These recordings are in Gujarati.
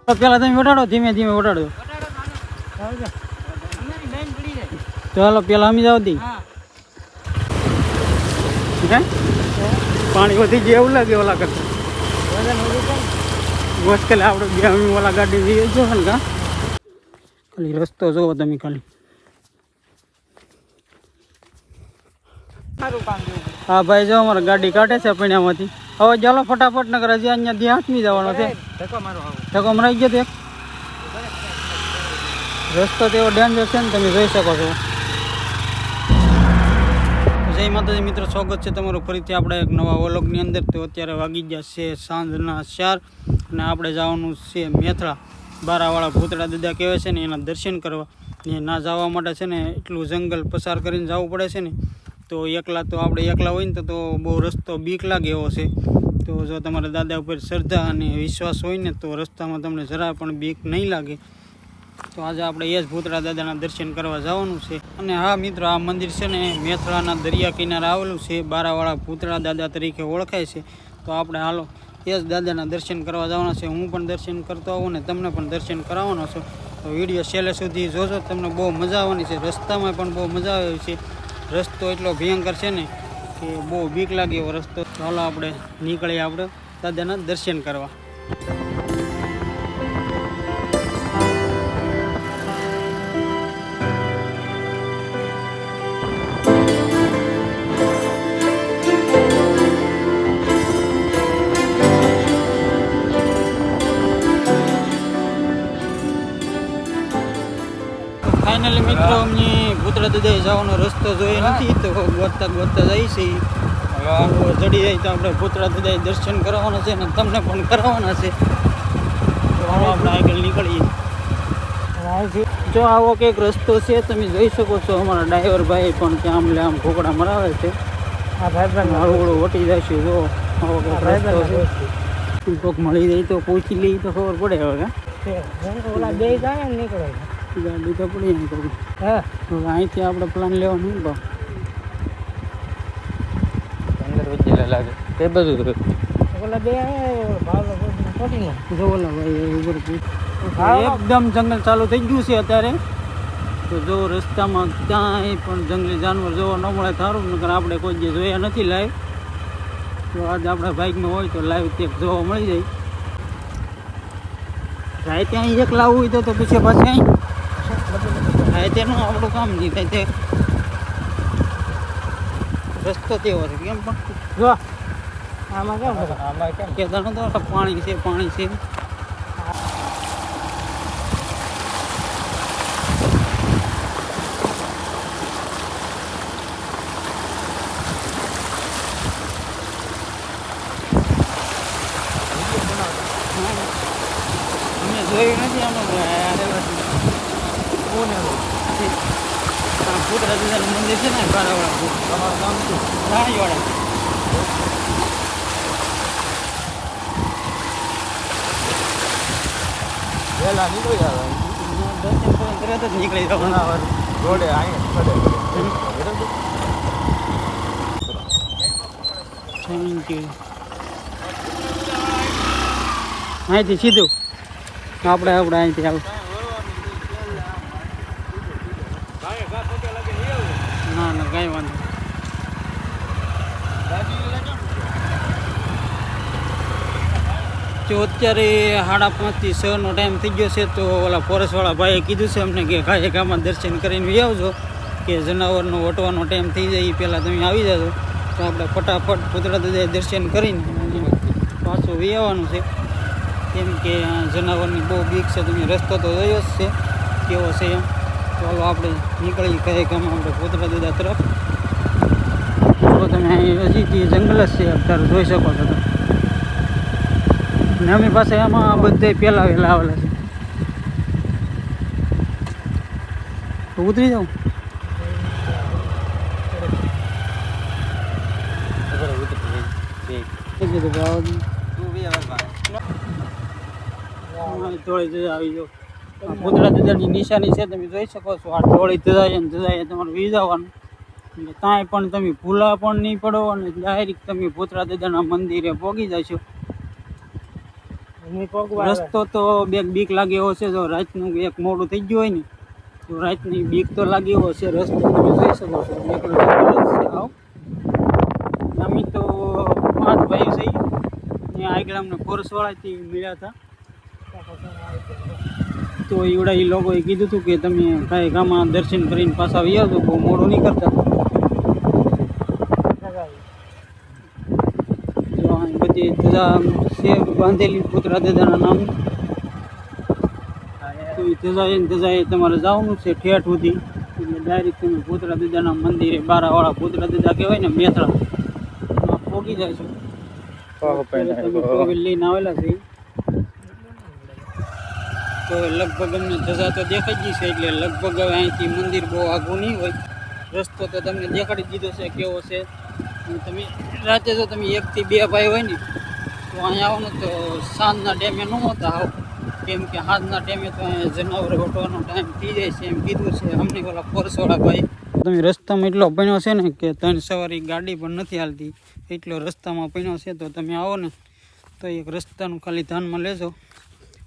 પેલા તમે વટાડો, ધીમે ધીમે વટાડો. ચાલો પેલા અમે જાવ દી. પાણી વધી ગયા એવું લાગે ઓલા કરતા. મુશ્કેલ આપણે બે અમે ઓલા ગાડી જઈએ છો ને કા ખાલી રસ્તો જોવો તમે ખાલી. હા ભાઈ જો અમારે ગાડી કાઢે છે પૈણામાંથી. હવે ચાલો ફટાફટ નગર હજી અહીંયા ત્યાં હાથમી જવાનો છે. ધક્કો મરાઈ ગયો એક રસ્તો તો એવો ડેન્જર છે ને તમે જોઈ શકો છો. જય માતાજી મિત્રો, સ્વાગત છે તમારું ફરીથી આપણે એક નવા વ્લોગની અંદર. તો અત્યારે વાગી ગયા છે સાંજના 4 અને આપણે જવાનું છે મેથળા. બારાવાળા ભૂતળા દાદા કહેવાય છે ને એના દર્શન કરવા. એ ના જવા માટે છે ને એટલું જંગલ પસાર કરીને જવું પડે છે ને. તો એકલા તો આપણે એકલા હોય ને તો બહુ રસ્તો બીક લાગે એવો છે. તો જો તમારા દાદા ઉપર શ્રદ્ધા અને વિશ્વાસ હોય ને તો રસ્તામાં તમને જરા પણ બીક નહીં લાગે. તો આજે આપણે એ જ ભૂતળા દાદાના દર્શન કરવા જવાનું છે. અને હા મિત્રો, આ મંદિર છે ને મેથળાના દરિયા કિનારે આવેલું છે. બારાવાળા ભૂતળા દાદા તરીકે ઓળખાય છે. તો આપણે હાલો એ જ દાદાના દર્શન કરવા જવાના છે. હું પણ દર્શન કરતો આવું ને તમને પણ દર્શન કરાવવાનો છું. તો વિડીયો છેલ્લે સુધી જોજો, તમને બહુ મજા આવવાની છે. રસ્તામાં પણ બહુ મજા આવે છે. રસ્તો એટલો ભયંકર છે ને કે બહુ બીક લાગે એવો રસ્તો. ચાલો આપણે નીકળીએ આપણે દાદાના દર્શન કરવા. ફાઇનલી મિત્રો, અમને ભૂતળા દાદાએ જવાનો રસ્તો જોયો નથી તો ગોતતા જાય છે. જડી જાય તો આપણે ભૂતળા દાદાએ દર્શન કરાવવાના છે અને તમને પણ કરાવવાના છે. તો આપણે આગળ નીકળીએ. જો આવો કંઈક રસ્તો છે, તમે જોઈ શકો છો. અમારા ડ્રાઈવર ભાઈ પણ ત્યાં આમ ઘોકડા મરાવે છે. આ ભાઈ હળવું વટી જાય છે. જો આવો કંઈક રસ્તો છે. કોઈક મળી જાય તો પૂછી લઈએ તો ખબર પડે. હવે ઓલા બે જાય ને નીકળે ગાડી તો પડી એમ કરું. હા, અહીંથી આપણે પ્લાન લેવાનું ભાવ અંદર વચ્ચે લાગે તે બધું ઓલા બે ઓલા ભાઈ એકદમ જંગલ ચાલુ થઈ ગયું છે અત્યારે. તો જો રસ્તામાં ક્યાંય પણ જંગલી જાનવર જોવા ન મળે સારું, નકર આપણે કોઈ જે જોયા નથી લાઈવ. તો આજે આપણા બાઇકમાં હોય તો લાઈવ તે જોવા મળી જાય. રાય ત્યાં એક લાવવું હોય તો પછી પાછા અહીં તેનું આપણું કામ નહીં થાય. તે રસ્તો તેવો છે કેમ પણ જો આમાં કેમ કેદારનો તો પાણી છે. અમે જોયું નથી આમાં ભૂતળા દાદાનું મંદિર છે ને બારાવાળા. તમારું નામ શું? રાણીવાળા. વહેલા નીકળી આવે દર્શન તરત જ નીકળી જવાના રોડે થેન્ક યુ. અહીંથી સીધું આપણે અહીંથી આવું. ના ના કઈ વાંધો. જો અત્યારે 5:30 થી 6 નો ટાઈમ થઈ ગયો છે. તો ઓલા ફોરેસ્ટવાળા ભાઈએ કીધું છે અમને કે ગાયે ગામમાં દર્શન કરીને આવજો, કે જનાવરનો વટવાનો ટાઈમ થઈ જાય એ પહેલાં તમે આવી જાજો. તો આપણે ફટાફટ ભૂતળા દાદાએ દર્શન કરીને પાછું આવવાનું છે. કેમ કે જનાવરની બહુ બીક છે. તમે રસ્તો તો જોયો જ છે કેવો છે એમ. ચાલો આપણે નીકળીએ કઈ ગામમાં આપણે ભૂતળા દાદા તરફ. તો તમે હજી જંગલ જ છે અત્યારે જોઈ શકો છો. ને અમે પાસે એમાં બધે પહેલાં વહેલા આવેલા છે. તો ઉતરી જાઉં થોડી આવી જાઓ. ભૂતળા દાદાની નિશાની છે, તમે જોઈ શકો છો. આ થોડી જજાય તમારે વી જવાનું. એટલે કાંઈ પણ તમે ભૂલા પણ નહીં પડો અને ડાયરેક્ટ તમે ભૂતળા દાદાના મંદિરે પહોંચી જશો. રસ્તો તો બીક લાગે એવો છે. જો રાતનું એક મોડું થઈ ગયું હોય ને તો રાતની બીક તો લાગે એવો છે. રસ્તો તમે જોઈ શકો છો, એકલો આવ અમે તો 5 ભાઈ છીએ. ત્યાં આગળ અમને ફોરેસ્ટવાળાથી મળ્યા હતા, તો એવડા એ લોકોએ કીધું હતું કે તમે કાંઈ ગામમાં દર્શન કરીને પાછા આવી આવજો, બહુ મોડું નહીં કરતા. જો અહીં બધી ધજા છે બાંધેલી પુતળા દાદાના નામ. તો એ ધજાએ તમારે જવાનું છે ઠેઠ સુધી, એટલે ડાયરેક્ટ તમે પુતળા દાદાના મંદિરે, બારાવાળા પુતળા દાદા કહેવાય ને, મેથળા પોગી જાય છે. લઈને આવેલા છે તો લગભગ અમને ધજા તો દેખાઈ જ છે, એટલે લગભગ હવે અહીંથી મંદિર બહુ આઘું નહીં હોય. રસ્તો તો તમને દેખાડી દીધો છે કેવો છે. તમે રાતે જો તમે 1 થી 2 ભાઈ હોય ને તો અહીંયા આવો ને તો સાંજના ટાઈમે ન હોતા આવો, કેમ કે સાંજના ટાઈમે તો અહીંયા જનાવર વટવાનો ટાઈમ થઈ જાય છે એમ કીધું છે અમને ઓલા ફોરેસ્ટવાળા ભાઈ. તમે રસ્તામાં એટલો પીણો છે ને કે 3 સવારી ગાડી પણ નથી હાલતી, એટલો રસ્તામાં પીણો છે. તો તમે આવો ને તો એક રસ્તાનું ખાલી ધ્યાનમાં લેજો,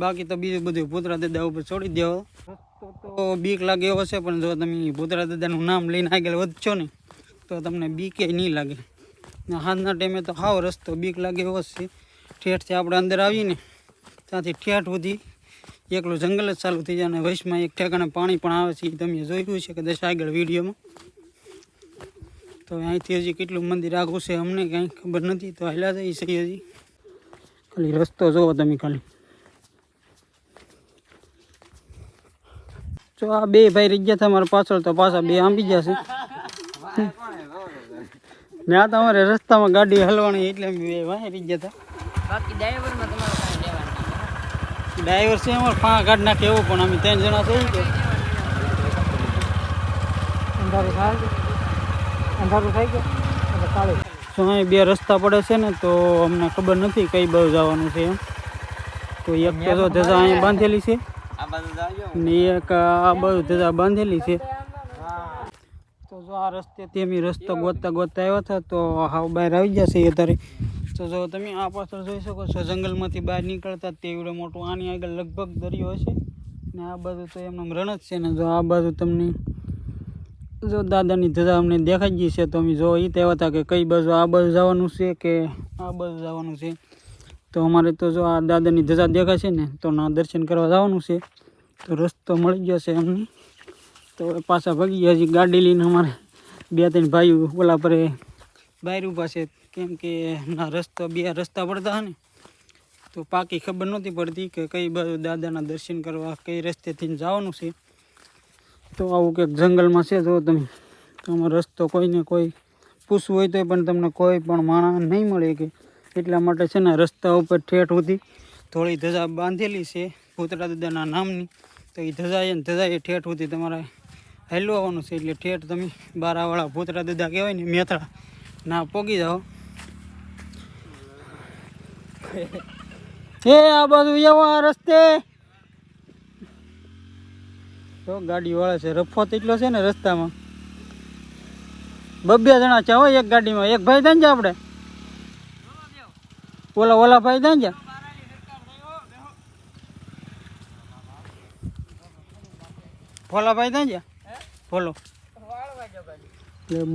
બાકી તો બીજું બધું પુતળા દાદા ઉપર છોડી દેવો. રસ્તો તો બીક લાગે એવો છે, પણ જો તમે પુતળા દાદાનું નામ લઈને આગળ વધશો ને તો તમને બીકે નહીં લાગે. હાથના ટાઈમે તો હાવ રસ્તો બીક લાગે એવો છે. ઠેઠથી આપણે અંદર આવીને ત્યાંથી ઠેઠ સુધી એકલું જંગલ જ ચાલુ થઈ જાય, અને વચમાં એક ઠેકાણે પાણી પણ આવે છે, એ તમે જોયું છે કદાચ આગળ વિડીયોમાં. તો અહીંથી હજી કેટલું મંદિર આઘું છે અમને કાંઈ ખબર નથી, તો હાલ્યા જઈએ છે હજી. ખાલી રસ્તો જોવો તમે ખાલી. જો આ 2 ભાઈ રહી ગયા હતા મારા પાછળ, તો પાછા 2 આંબી ગયા છે. ને આ તો અમારે રસ્તામાં ગાડી હલવાની એટલે અમે 2 વાહે રહી ગયા હતા. બાકી ડ્રાઈવરમાં તમારે કાંઈ લેવાનું ડ્રાઈવર છે અમારે 5 ગાડી નાખે એવું, પણ અમે 3 જણા થઈ કે અંધારું થાય ગયું. તો અહીં 2 રસ્તા પડે છે ને, તો અમને ખબર નથી કઈ બાજુ જવાનું છે એમ. તો એક તો ધજા અહીંયા બાંધેલી છે ને એક આ બાજુ ધજા બાંધેલી છે. તો જો આ રસ્તેથી અમે રસ્તો ગોતતા આવ્યા હતા, તો હાવ બહાર આવી જશે અત્યારે. તો જો તમે આ પાછળ જોઈ શકો છો, જંગલમાંથી બહાર નીકળતા તે એવડે મોટું આની આગળ લગભગ દરિયો હશે, ને આ બાજુ તો એમનું રણ જ છે. ને જો આ બાજુ તમને જો દાદાની ધજા અમને દેખાઈ ગઈ છે, તો અમે જો એ કહેવા હતા કે કઈ બાજુ, આ બાજુ જવાનું છે કે આ બાજુ જવાનું છે. તો અમારે તો જો આ દાદાની ધજા દેખાય છે ને, તો ના દર્શન કરવા જવાનું છે. તો રસ્તો મળી ગયો છે અમને, તો પાછા ભાગી હજી ગાડી લઈને. અમારે 2-3 ભાઈઓ ઓલા પર બહાર ઊભા છે, કેમ કે ના રસ્તો 2 રસ્તા પડતા ને, તો પાકી ખબર નહોતી પડતી કે કઈ બાજુ દાદાના દર્શન કરવા કઈ રસ્તેથી જવાનું છે. તો આવું કંઈક જંગલમાં છે. જો તમે તમારો રસ્તો કોઈને કોઈ પૂછવું હોય તો પણ તમને કોઈ પણ માણસ નહીં મળે કે, એટલા માટે છે ને રસ્તા ઉપર ઠેઠ સુધી થોડી ધજા બાંધેલી છે પુતળા દાદાના નામની. તો એ ધજાએ ઠેઠ સુધી તમારે હાલ્યું આવવાનું છે, એટલે ઠેઠ તમે બારાવાળા પુતળા દાદા કહેવાય ને, મેથળા ના પોગી જાઓ. આ બાજુ એવા રસ્તે તો ગાડી વાળા છે, રફો એટલો છે ને રસ્તામાં. 2 જણા છે હોય એક ગાડીમાં, એક ભાઈ થાય ને આપણે ઓલા ભાઈ થાય ને ભોલા ભાઈ થાય ને ભોલો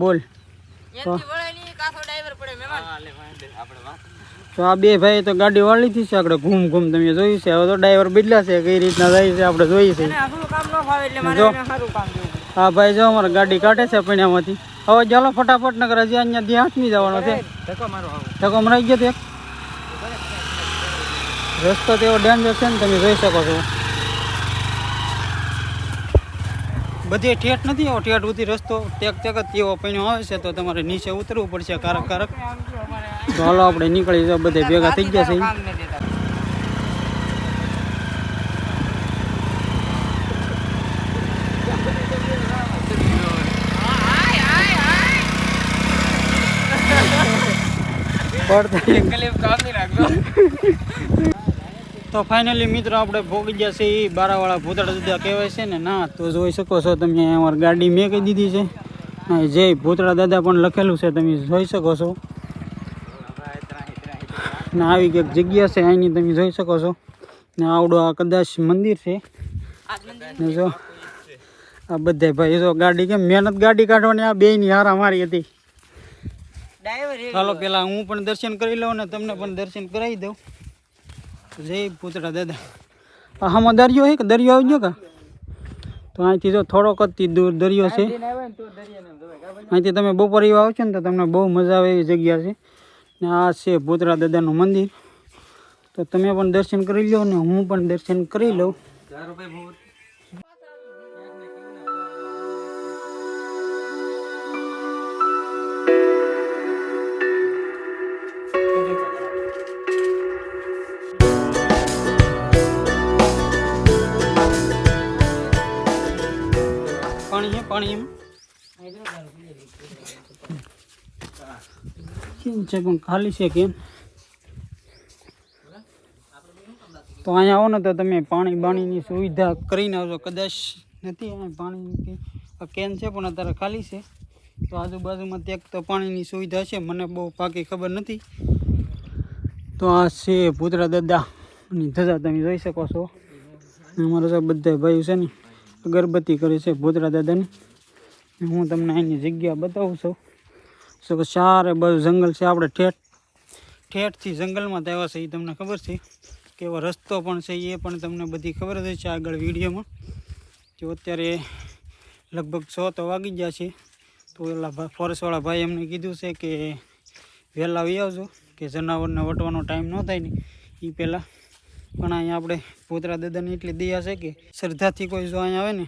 બોલ. તો આ 2 ભાઈ તો ગાડી વાળી થી છે આપણે ઘૂમ તમે જોયું છે. હવે તો ડ્રાઈવર બદલા છે, કઈ રીતના જાય છે આપણે જોઈએ છે. હા ભાઈ જો અમારે ગાડી કાઢે છે પૈણામાંથી. હવે ચાલો ફટાફટ નગર હજી અહીંયા ત્યાં હાથમી જવાનો છે. ધક્કો મરાઈ ગયો તો રસ્તો તો એવો ડેન્જર છે ને, તમે જોઈ શકો છો. બધી ઠેઠ નથી આવો, ઠેઠ સુધી રસ્તો ટેક જ એવો પૈણો આવે છે, તો તમારે નીચે ઉતરવું પડશે કારક. તો હાલો આપણે નીકળી જાવ, બધે ભેગા થઈ ગયા છે. તો ફાઇનલી મિત્રો આપણે ભોગી ગયા છે એ બારાવાળા ભૂતળા દાદા કહેવાય છે ને. ના તો જોઈ શકો છો તમે, અમારી ગાડી મેં કહી દીધી છે, જય ભૂતળા દાદા પણ લખેલું છે, તમે જોઈ શકો છો. ને આવી કંઈક જગ્યા છે અહીંની તમે જોઈ શકો છો ને આવડું આ કદાચ મંદિર છે ને જો આ બધા ભાઈ જો ગાડી કેમ મહેનત ગાડી કાઢવાની આ બેયની હારા મારી હતી. ચાલો પેલા હું પણ દર્શન કરી લઉં ને તમને પણ દર્શન કરાવી દઉં. જય પૂતળા દાદા. આમાં દરિયો છે કે દરિયો આવી ગયો કા તો અહીંથી જો થોડોક જ દૂર દરિયો છે. અહીંથી તમે બપોરે આવશો ને તો તમને બહુ મજા આવે એવી જગ્યા છે ને આ છે પૂતળા દાદાનું મંદિર. તો તમે પણ દર્શન કરી લો ને હું પણ દર્શન કરી લઉં. પાણી છે પાણી એમ કેમ છે પણ ખાલી છે કેમ તો અહીંયા આવો ને તો તમે પાણી બાણીની સુવિધા કરીને આવજો. કદાચ નથી અહીંયા પાણી કેન છે પણ અત્યારે ખાલી છે. તો આજુબાજુમાં ત્યાં તો પાણીની સુવિધા છે મને બહુ પાકી ખબર નથી. તો આ છે પૂતળા દાદાની ધજા તમે જોઈ શકો છો. અમારા તો બધા ભાઈઓ છે ને અગરબત્તી કરે છે પૂતળા દાદાની. હું તમને અહીંની જગ્યા બતાવું છું. તો સારે બધું જંગલ છે. આપણે ઠેઠથી જંગલમાં તો આવ્યા છે એ તમને ખબર છે. કેવો રસ્તો પણ છે એ પણ તમને બધી ખબર જ છે આગળ વિડીયોમાં. જો અત્યારે લગભગ 6 તો વાગી ગયા છે. તો પેલા ફોરેસ્ટવાળા ભાઈ એમને કીધું છે કે વહેલા આવી આવજો કે જનાવરને વટવાનો ટાઈમ ન થાય ને એ પહેલાં. પણ અહીંયા આપણે પૂતળા દાદાની એટલી દયા છે કે શ્રદ્ધાથી કોઈ જો અહીંયા આવે ને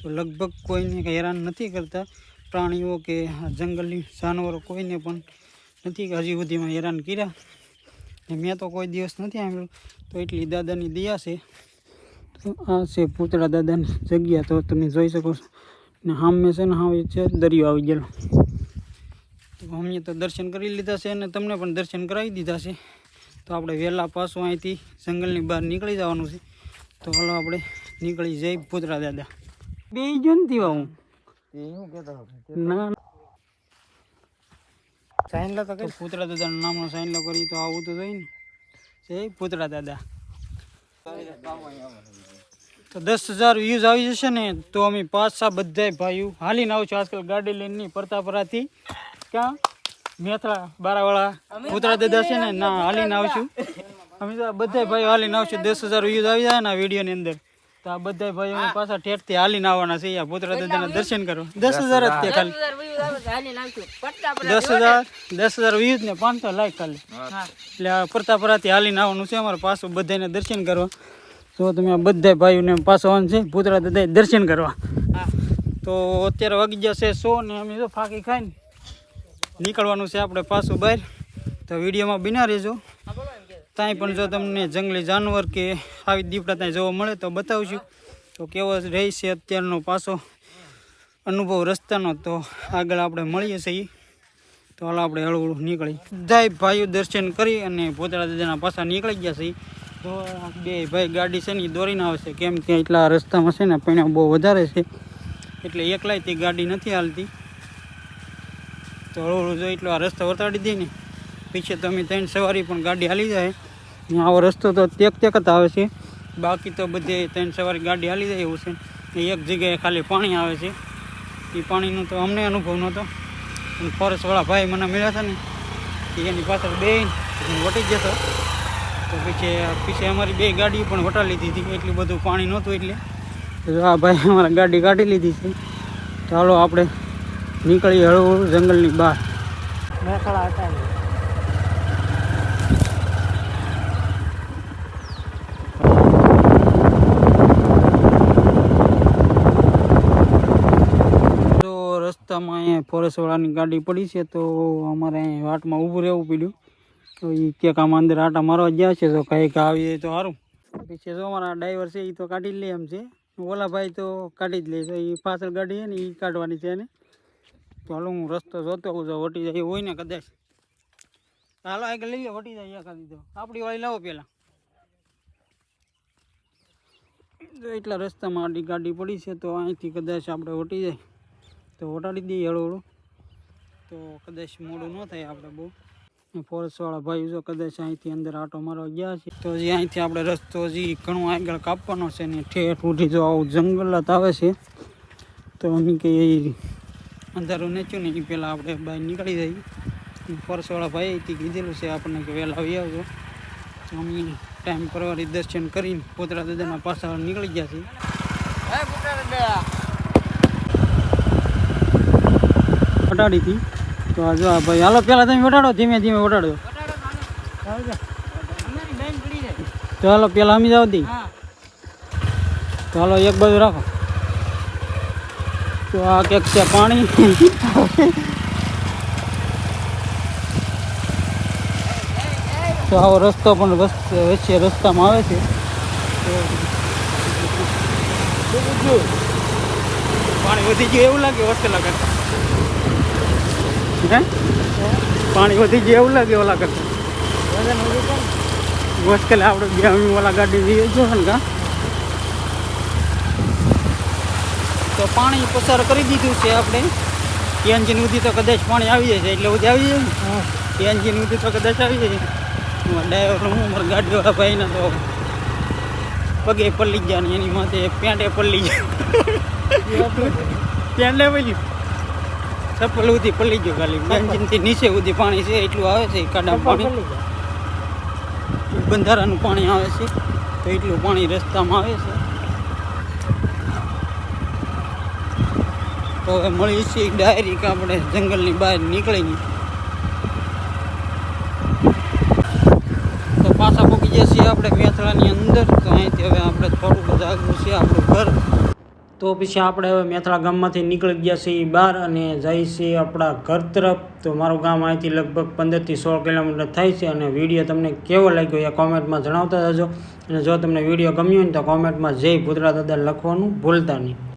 તો લગભગ કોઈને કંઈ હેરાન નથી કરતા. પ્રાણીઓ કે જંગલની જાનવરો કોઈને પણ નથી કે હજી સુધીમાં હેરાન કર્યા. ને મેં તો કોઈ દિવસ નથી આવ્યું. તો એટલી દાદાની દયા છે. તો આ છે પૂતળા દાદાની જગ્યા. તો તમે જોઈ શકો છો ને સામે છે ને હવે છે દરિયો આવી ગયેલો. તો અમે તો દર્શન કરી લીધા છે અને તમને પણ દર્શન કરાવી દીધા છે. તો આપણે વહેલા પાછું અહીંથી જંગલની બહાર નીકળી જવાનું છે. તો હાલો આપણે નીકળી જઈ પૂતળા દાદા. બે જો નથી હું ના સાઈન તો પૂતળા દાદાનું નામનો સાઈન કરી તો આવું તો જોઈએ ને. જય પૂતળા દાદા. તો 10,000 વ્યૂઝ આવી જશે ને તો અમે પાછા બધા ભાઈઓ હાલીને આવશું. આજકાલ ગાડી લઈને નહીં પરતાપરાથી ક્યાં મેથળા બારાવાળા પૂતળા દાદા છે ને ના હાલીને આવશું. અમે તો બધા ભાઈઓ હાલીને આવશું. 10,000 વ્યૂઝ આવી જાય ને આ વિડીયોની અંદર તો આ બધા ભાઈઓ પાછા ઠેઠથી હાલીને આવવાના છે. આ પૂતળા દાદાના દર્શન કરવા 10,000 જ તે ખાલી 10,000 વ્યૂઝ ને 500 લાઈક ખાલી. એટલે આ પરતાપરાથી હાલીને આવવાનું છે અમારે પાછું બધાને દર્શન કરવા. તો તમે આ બધા ભાઈઓને પાછો આવવાનું છે પૂતળા દાદા દર્શન કરવા. તો અત્યારે વાગી જશે 100 ને અમે તો ફાંકી ખાઈને નીકળવાનું છે આપણે પાછું બહાર. તો વિડીયોમાં બિના રહેજો. ત્યાં પણ જો તમને જંગલી જાનવર કે આવી દીપડા ત્યાં જોવા મળે તો બતાવશું. તો કેવો રહી છે અત્યારનો પાછો અનુભવ રસ્તાનો. તો આગળ આપણે મળીએ છીએ. તો હાલ આપણે હળવું નીકળી બધા ભાઈઓ દર્શન કરી અને પૂતળા દાદાના પાછા નીકળી ગયા છે. તો બે ભાઈ ગાડી છે ને એ દોરીને આવશે કેમ કે એટલા રસ્તામાં છે ને પૈણા બહુ વધારે છે એટલે એકલાય તે ગાડી નથી હાલતી. તો હળવું જો એટલો આ રસ્તો વટાડી દઈએ ને પીછે તો અમે 3 સવારી પણ ગાડી હાલી જાય. આવો રસ્તો તો તેક જ આવે છે. બાકી તો બધે 3 સવારી ગાડી હાલી જાય એવું છે. એક જગ્યાએ ખાલી પાણી આવે છે. એ પાણીનો તો અમને અનુભવ નહોતો પણ ફોરેસ્ટવાળા ભાઈ મને મળ્યા હતા ને એની પાછળ બે વટી જતો. તો પીછે અમારી 2 ગાડી પણ વટા લીધી હતી. એટલું બધું પાણી નહોતું એટલે આ ભાઈ અમારા ગાડી કાઢી લીધી છે. ચાલો આપણે નીકળીએ હળવું જંગલની બહાર. મેથળા હતા તો રસ્તામાં અહીંયા ફોરેસ્ટવાળાની ગાડી પડી છે. તો અમારે અહીંયા વાટમાં ઊભું રહેવું પડ્યું. તો એ ક્યાંક આમાં અંદર આટા મારવા ગયા છે. તો કંઈક આવી જાય તો સારું. પીછે જો અમારા ડ્રાઈવર છે એ તો કાઢી જ લે એમ છે. ઓલા ભાઈ તો કાઢી જ લે. તો એ પાછળ ગાડી છે ને એ કાઢવાની છે એને. તો હાલો હું રસ્તો જોતો હોઉં જો વટી જાય હોય ને કદાચ. હાલો આગળ લઈ લો વટી જાય એકાદી તો આપણી વાળી લાવો પહેલાં. જો એટલા રસ્તામાં આડી ગાડી પડી છે. તો અહીંથી કદાચ આપણે વટી જાય તો વટાડી દઈએ હળવું. તો કદાચ મોડું ન થાય આપણે બહુ. ફોરેસ્ટવાળા ભાઈ જો કદાચ અહીંથી અંદર આટો મારવા ગયા છે. તો હજી અહીંથી આપણે રસ્તો હજી ઘણું આગળ કાપવાનો છે ને ઠેઠ ઉઠી જો આવું જંગલત આવે છે. તો અમે કે અંધારું નેચ્યું ને એ પહેલાં આપણે બહાર નીકળી જઈએ. ફોરેસ્ટવાળા ભાઈ અહીંથી કીધેલું છે આપણને કે વહેલા આવી આવજો. તો અમે ટાઈમ પરવારી દર્શન કરીને પોતરા દાદાના પાછા નીકળી ગયા છીએ. વટાડી હતી તો આ જો ભાઈ હાલો પેલા તમે વટાડો, ધીમે ધીમે વટાડો. તો હાલો પેલા અમે જાવ દી. તો હાલો એક બાજુ રાખો. તો આ કેક છે પાણી. તો આવો રસ્તો પણ વચ્ચે રસ્તામાં આવે છે. પાણી વધી ગયું એવું લાગે હોસ્ટેલા કરતા. પાણી વધી ગયું એવું લાગે ઓલા કરતા. હોસ્ટેલે આપણે બે ઓલા ગાડી જઈએ છો ને કા. તો પાણી પસાર કરી દીધું છે આપણે. એન્જિન સુધી તો કદાચ પાણી આવી જાય છે એટલે સુધી આવી જાય ને. એન્જિન સુધી તો કદાચ આવી જાય. ડ્રાઈવર હું મારા ગાડીવાળા ભાઈને તો પગે પલ્લી ગયા ને એની માથે પેન્ટે પલ્લી ગયા. પેન્ટે પલ્લી ચપ્પલ સુધી પલ્લી ગયો ખાલી. એન્જિનથી નીચે સુધી પાણી છે એટલું આવે છે. કાડા પાણી બંધારાનું પાણી આવે છે તો એટલું પાણી રસ્તામાં આવે છે. તો હવે મળી છીએ ડાયરેક્ટ આપણે જંગલની બહાર નીકળીને. તો પાછા પહોંચી ગયા છીએ આપણે મેથળાની અંદર. તો અહીંથી હવે આપણે થોડું બધું આગળ છે આપણું ઘર. તો પછી આપણે હવે મેથળા ગામમાંથી નીકળી ગયા છીએ બહાર અને જઈએ છીએ આપણા ઘર તરફ. તો મારું ગામ અહીંથી લગભગ 15 થી 16 કિલોમીટર થાય છે. અને વિડીયો તમને કેવો લાગ્યો એ કોમેન્ટમાં જણાવતા જજો. અને જો તમને વિડીયો ગમ્યો હોય ને તો કોમેન્ટમાં જય ભૂતરા દાદા લખવાનું ભૂલતા નહીં.